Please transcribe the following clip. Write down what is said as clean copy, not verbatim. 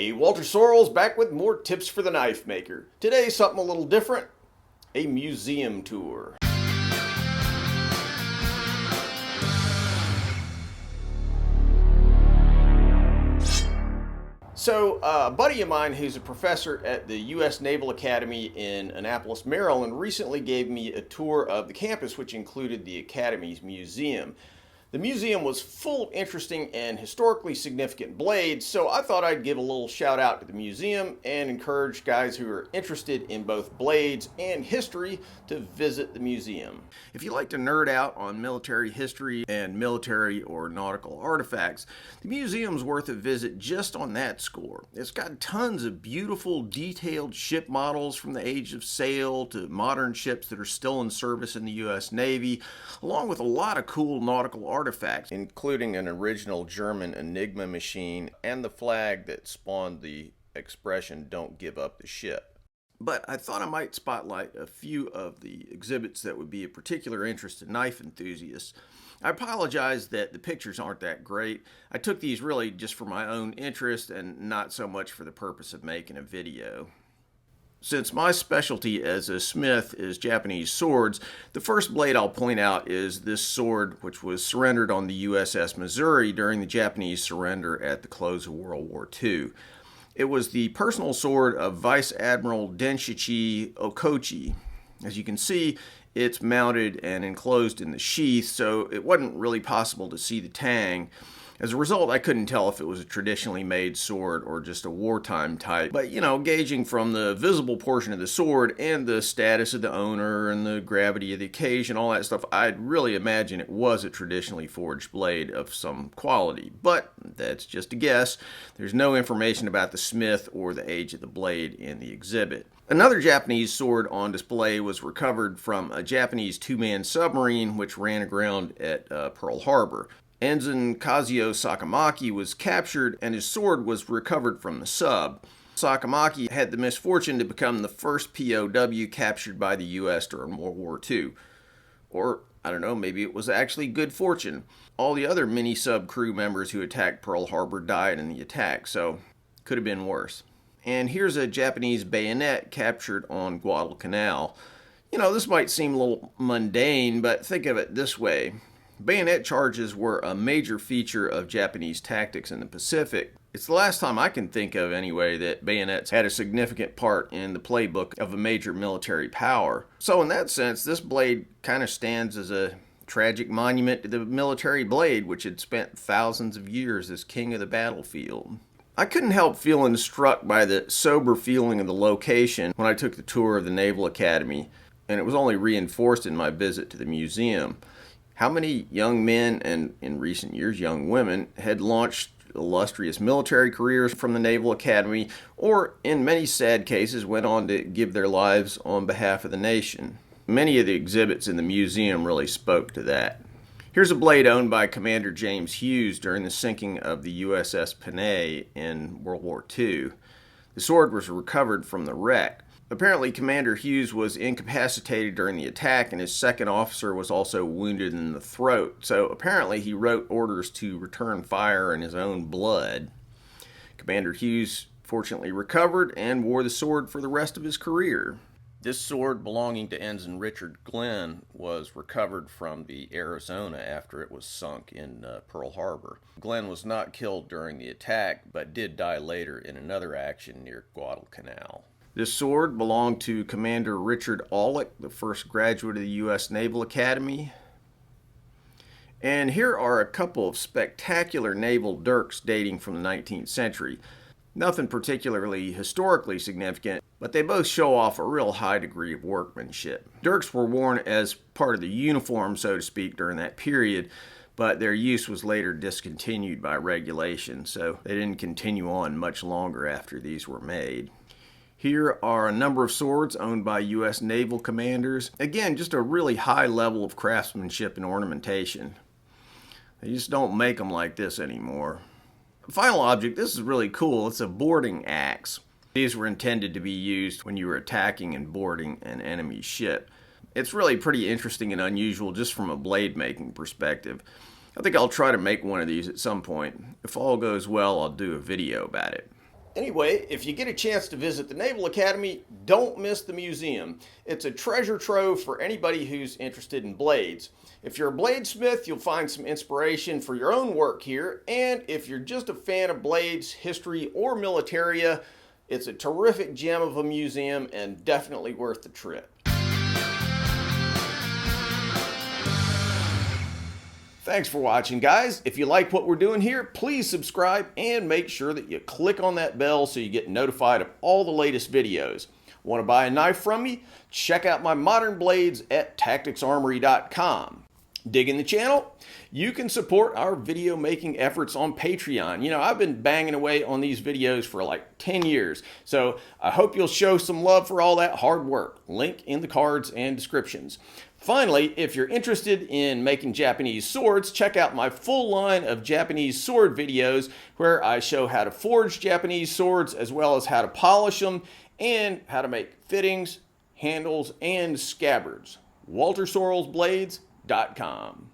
Hey, Walter Sorrells back with more tips for the knife maker. Today, something a little different, a museum tour. So, a buddy of mine who's a professor at the US Naval Academy in Annapolis, Maryland, recently gave me a tour of the campus, which included the Academy's museum. The museum was full of interesting and historically significant blades, so I thought I'd give a little shout out to the museum and encourage guys who are interested in both blades and history to visit the museum. If you like to nerd out on military history and military or nautical artifacts, the museum's worth a visit just on that score. It's got tons of beautiful, detailed ship models from the age of sail to modern ships that are still in service in the US Navy, along with a lot of cool nautical artifacts, including an original German Enigma machine and the flag that spawned the expression, "Don't give up the ship." But I thought I might spotlight a few of the exhibits that would be of particular interest to knife enthusiasts. I apologize that the pictures aren't that great. I took these really just for my own interest and not so much for the purpose of making a video. Since my specialty as a smith is Japanese swords, the first blade I'll point out is this sword, which was surrendered on the USS Missouri during the Japanese surrender at the close of World War II. It was the personal sword of Vice Admiral Denshichi Okochi. As you can see, it's mounted and enclosed in the sheath, so it wasn't really possible to see the tang. As a result, I couldn't tell if it was a traditionally made sword or just a wartime type. But, gauging from the visible portion of the sword and the status of the owner and the gravity of the occasion, all that stuff, I'd really imagine it was a traditionally forged blade of some quality. But that's just a guess. There's no information about the smith or the age of the blade in the exhibit. Another Japanese sword on display was recovered from a Japanese two-man submarine which ran aground at Pearl Harbor. Ensign Kazuo Sakamaki was captured and his sword was recovered from the sub. Sakamaki had the misfortune to become the first POW captured by the U.S. during World War II. Or, I don't know, maybe it was actually good fortune. All the other mini-sub crew members who attacked Pearl Harbor died in the attack, so could have been worse. And here's a Japanese bayonet captured on Guadalcanal. This might seem a little mundane, but think of it this way. Bayonet charges were a major feature of Japanese tactics in the Pacific. It's the last time I can think of, anyway, that bayonets had a significant part in the playbook of a major military power. So in that sense, this blade kind of stands as a tragic monument to the military blade, which had spent thousands of years as king of the battlefield. I couldn't help feeling struck by the sober feeling of the location when I took the tour of the Naval Academy, and it was only reinforced in my visit to the museum. How many young men, and in recent years young women, had launched illustrious military careers from the Naval Academy, or in many sad cases went on to give their lives on behalf of the nation? Many of the exhibits in the museum really spoke to that. Here's a blade owned by Commander James Hughes during the sinking of the USS Panay in World War II. The sword was recovered from the wreck. Apparently, Commander Hughes was incapacitated during the attack, and his second officer was also wounded in the throat. So apparently he wrote orders to return fire in his own blood. Commander Hughes fortunately recovered and wore the sword for the rest of his career. This sword, belonging to Ensign Richard Glenn, was recovered from the Arizona after it was sunk in Pearl Harbor. Glenn was not killed during the attack, but did die later in another action near Guadalcanal. This sword belonged to Commander Richard Aulick, the first graduate of the US Naval Academy. And here are a couple of spectacular naval dirks dating from the 19th century. Nothing particularly historically significant, but they both show off a real high degree of workmanship. Dirks were worn as part of the uniform, so to speak, during that period, but their use was later discontinued by regulation, so they didn't continue on much longer after these were made. Here are a number of swords owned by U.S. naval commanders. Again, just a really high level of craftsmanship and ornamentation. They just don't make them like this anymore. Final object, this is really cool. It's a boarding axe. These were intended to be used when you were attacking and boarding an enemy ship. It's really pretty interesting and unusual just from a blade making perspective. I think I'll try to make one of these at some point. If all goes well, I'll do a video about it. Anyway, if you get a chance to visit the Naval Academy, don't miss the museum. It's a treasure trove for anybody who's interested in blades. If you're a bladesmith, you'll find some inspiration for your own work here, and if you're just a fan of blades, history, or militaria, it's a terrific gem of a museum and definitely worth the trip. Thanks for watching, guys. If you like what we're doing here, please subscribe and make sure that you click on that bell so you get notified of all the latest videos. Want to buy a knife from me? Check out my modern blades at tacticsarmory.com. Digging the channel? You can support our video making efforts on Patreon. You know, I've been banging away on these videos for like 10 years, so I hope you'll show some love for all that hard work. Link in the cards and descriptions. Finally, if you're interested in making Japanese swords, check out my full line of Japanese sword videos where I show how to forge Japanese swords as well as how to polish them and how to make fittings, handles, and scabbards. WalterSorrellsBlades.com.